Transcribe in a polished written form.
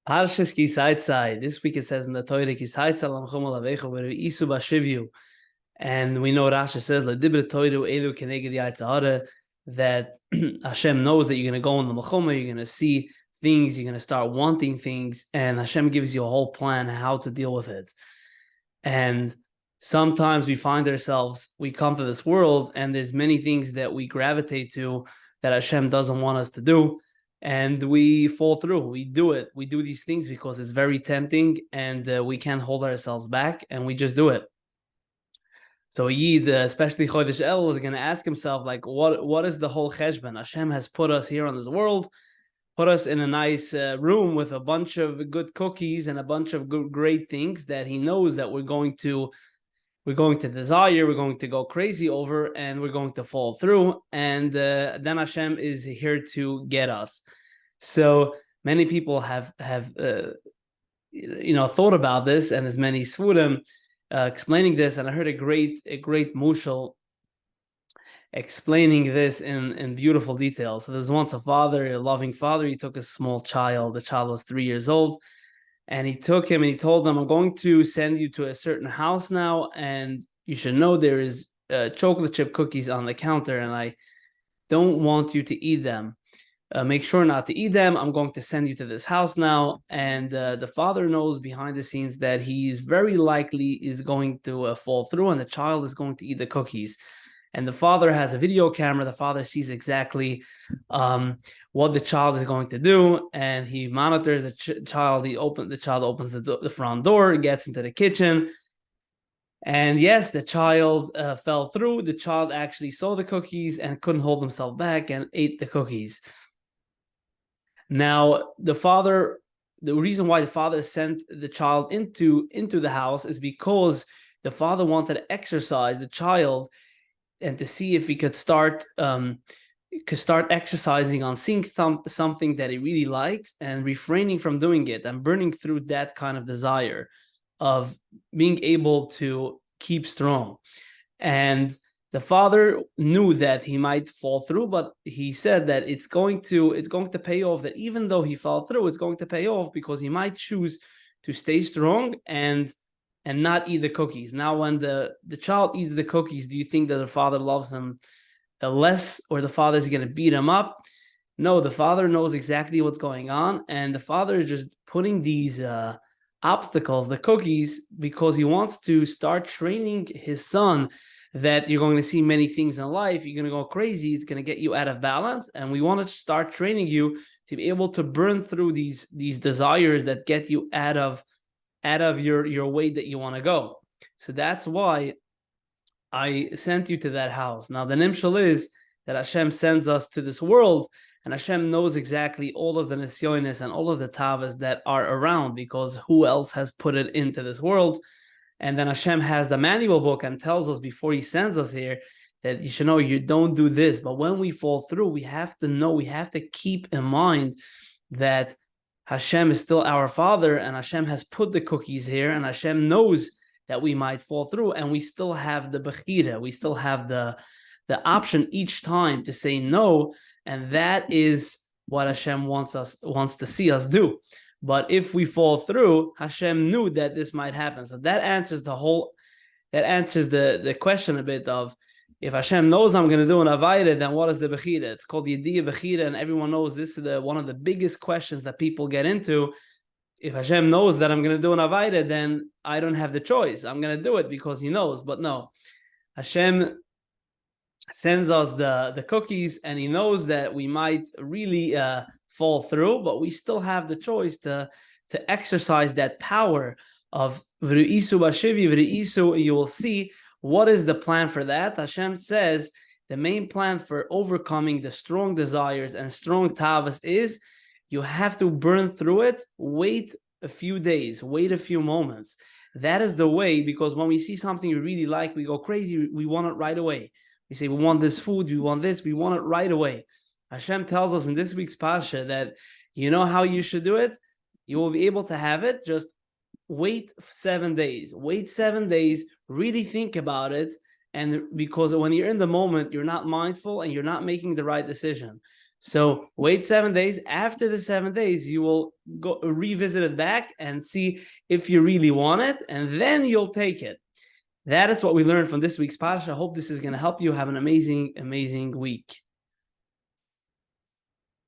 Parshas Kisaitzai. This week it says in the Torah, Kisaitzai lamchom alavecha v're'isu b'shivyu. And we know Rashi says, L'dibra Torah elu keneged yatzahara, that Hashem knows that you're going to go in the Mechoma, you're going to see things, you're going to start wanting things, and Hashem gives you a whole plan how to deal with it. And sometimes we find ourselves, we come to this world, and there's many things that we gravitate to that Hashem doesn't want us to do, and we fall through. We do it. We do these things because it's very tempting, and we can't hold ourselves back, and we just do it. So Yid, especially Chodesh El, is going to ask himself, like, what is the whole cheshbon? Hashem has put us here on this world, put us in a nice room with a bunch of good cookies and a bunch of good, great things that He knows that we're going to desire, we're going to go crazy over, and we're going to fall through. And then Hashem is here to get us. So many people have thought about this, and as many Svurim explaining this, and I heard a great mushal explaining this in beautiful detail. So there was once a loving father. He took a small child. The child was 3 years old, and he took him and he told them, "I'm going to send you to a certain house now, and you should know there is chocolate chip cookies on the counter, and I don't want you to eat them. Make sure not to eat them. I'm going to send you to this house now." And the father knows behind the scenes that he's very likely is going to fall through, and the child is going to eat the cookies. And the father has a video camera. The father sees exactly what the child is going to do, and he monitors the child. The child opens the front door, gets into the kitchen, and yes, the child fell through. The child actually saw the cookies and couldn't hold himself back and ate the cookies. Now, the reason why the father sent the child into the house is because the father wanted to exercise the child and to see if he could start exercising on seeing something that he really likes and refraining from doing it and burning through that kind of desire of being able to keep strong. And the father knew that he might fall through, but he said that it's going to pay off, that even though he fell through, it's going to pay off because he might choose to stay strong and not eat the cookies. Now, when the child eats the cookies, do you think that the father loves him less, or the father is going to beat him up? No, the father knows exactly what's going on, and the father is just putting these obstacles, the cookies, because he wants to start training his son that you're going to see many things in life. You're going to go crazy. It's going to get you out of balance. And we want to start training you to be able to burn through these desires that get you out of your way that you want to go. So that's why I sent you to that house. Now, the nimshal is that Hashem sends us to this world, and Hashem knows exactly all of the nisyonis and all of the tavas that are around, because who else has put it into this world? And then Hashem has the manual book and tells us before He sends us here that you should know you don't do this. But when we fall through, we have to know, we have to keep in mind that Hashem is still our Father, and Hashem has put the cookies here, and Hashem knows that we might fall through, and we still have the bechira, we still have the option each time to say no, and that is what Hashem wants to see us do. But if we fall through, Hashem knew that this might happen. So that answers the question a bit of, if Hashem knows I'm going to do an Avaida, then what is the Bechira? It's called the Yediyah Bechira, and everyone knows this is one of the biggest questions that people get into. If Hashem knows that I'm going to do an Avaida, then I don't have the choice. I'm going to do it because He knows. But no, Hashem sends us the cookies, and He knows that we might really fall through, but we still have the choice to exercise that power of V'ru'isu b'shivi v'ru'isu. You will see what is the plan for that. Hashem says the main plan for overcoming the strong desires and strong tavas is you have to burn through it. Wait a few days, wait a few moments. That is the way, because when we see something we really like, we go crazy, we want it right away. We say, we want this food, we want this, we want it right away. Hashem tells us in this week's Pasha that you know how you should do it. You will be able to have it. Just wait 7 days. Wait 7 days. Really think about it. And because when you're in the moment, you're not mindful and you're not making the right decision. So wait 7 days. After the 7 days, you will go revisit it back and see if you really want it, and then you'll take it. That is what we learned from this week's Parsha. I hope this is going to help you have an amazing, amazing week.